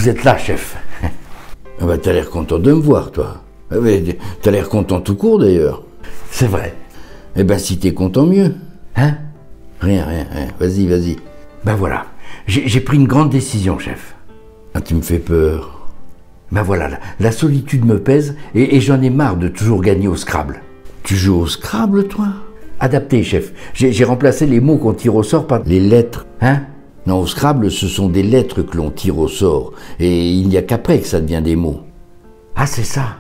vous êtes là, chef. Ah bah t'as l'air content de me voir, toi. Ah ouais, t'as l'air content tout court, d'ailleurs. C'est vrai. Eh ben, si t'es content, mieux. Hein? Rien. Vas-y, vas-y. Ben voilà, j'ai pris une grande décision, chef. Ah, tu me fais peur. Ben voilà, la solitude me pèse et j'en ai marre de toujours gagner au Scrabble. Tu joues au Scrabble, toi? Adapté, chef. J'ai remplacé les mots qu'on tire au sort par... Les lettres. Hein? Non, au Scrabble, ce sont des lettres que l'on tire au sort. Et il n'y a qu'après que ça devient des mots. Ah, c'est ça.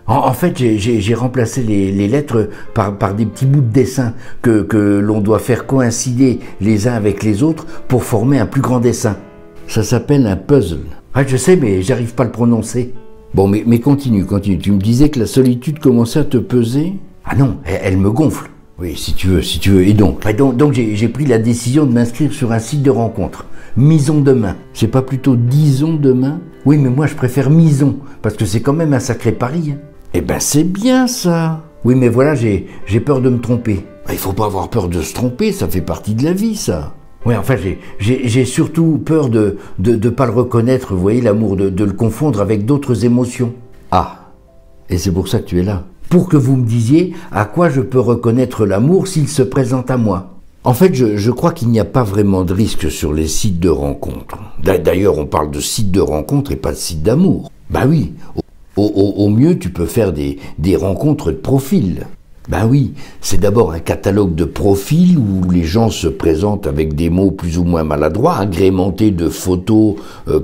En fait, j'ai remplacé les lettres par des petits bouts de dessin que l'on doit faire coïncider les uns avec les autres pour former un plus grand dessin. Ça s'appelle un puzzle. Ah, je sais, mais j'arrive pas à le prononcer. Bon, mais continue. Tu me disais que la solitude commençait à te peser? Ah non, elle me gonfle. Oui, si tu veux. Et donc? Donc j'ai pris la décision de m'inscrire sur un site de rencontre. Mison demain. C'est pas plutôt disons demain? Oui, mais moi je préfère Mison, parce que c'est quand même un sacré pari. Hein. Eh ben c'est bien ça. Oui, mais voilà, j'ai peur de me tromper. Il faut pas avoir peur de se tromper, ça fait partie de la vie, ça. Oui, enfin, j'ai surtout peur de pas le reconnaître, vous voyez, l'amour, de le confondre avec d'autres émotions. Ah, et c'est pour ça que tu es là. Pour que vous me disiez à quoi je peux reconnaître l'amour s'il se présente à moi. En fait, je crois qu'il n'y a pas vraiment de risque sur les sites de rencontres. D'ailleurs, on parle de sites de rencontres et pas de sites d'amour. Bah oui, au mieux, tu peux faire des rencontres de profil. Ben oui, c'est d'abord un catalogue de profils où les gens se présentent avec des mots plus ou moins maladroits, agrémentés de photos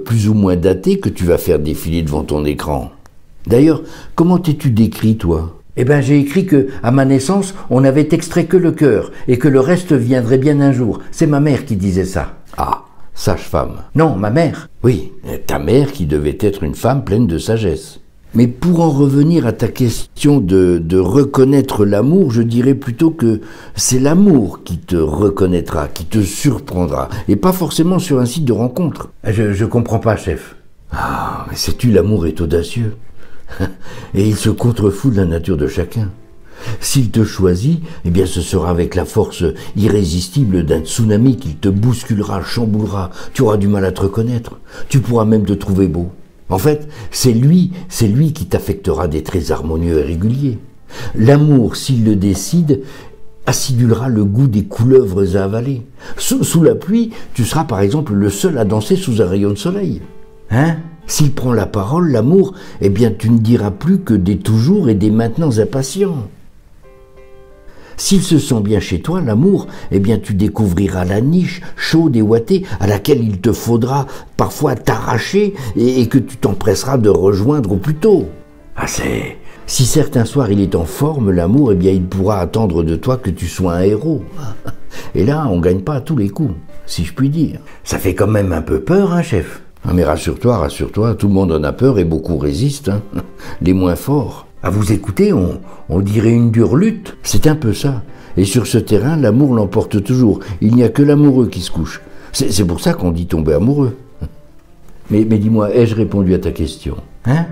plus ou moins datées que tu vas faire défiler devant ton écran. D'ailleurs, comment t'es-tu décrit, toi? Eh ben, j'ai écrit que, à ma naissance, on n'avait extrait que le cœur et que le reste viendrait bien un jour. C'est ma mère qui disait ça. Ah, sage-femme. Non, ma mère. Oui, ta mère qui devait être une femme pleine de sagesse. Mais pour en revenir à ta question de reconnaître l'amour, je dirais plutôt que c'est l'amour qui te reconnaîtra, qui te surprendra, et pas forcément sur un site de rencontre. Je comprends pas, chef. Ah, mais sais-tu, l'amour est audacieux. Et il se contrefout de la nature de chacun. S'il te choisit, eh bien ce sera avec la force irrésistible d'un tsunami qu'il te bousculera, chamboulera. Tu auras du mal à te reconnaître. Tu pourras même te trouver beau. En fait, c'est lui qui t'affectera des traits harmonieux et réguliers. L'amour, s'il le décide, acidulera le goût des couleuvres à avaler. Sous la pluie, tu seras par exemple le seul à danser sous un rayon de soleil. Hein? S'il prend la parole, l'amour, eh bien tu ne diras plus que des toujours et des maintenant impatients. S'il se sent bien chez toi, l'amour, eh bien tu découvriras la niche chaude et ouatée à laquelle il te faudra parfois t'arracher et que tu t'empresseras de rejoindre au plus tôt. Ah, c'est... Si certains soirs il est en forme, l'amour, eh bien il pourra attendre de toi que tu sois un héros. Et là, on gagne pas à tous les coups, si je puis dire. Ça fait quand même un peu peur, hein, chef? Ah, mais rassure-toi, tout le monde en a peur et beaucoup résistent, hein. Les moins forts. À vous écouter, on dirait une dure lutte. C'est un peu ça. Et sur ce terrain, l'amour l'emporte toujours. Il n'y a que l'amoureux qui se couche. C'est pour ça qu'on dit tomber amoureux. Mais dis-moi, ai-je répondu à ta question? Hein?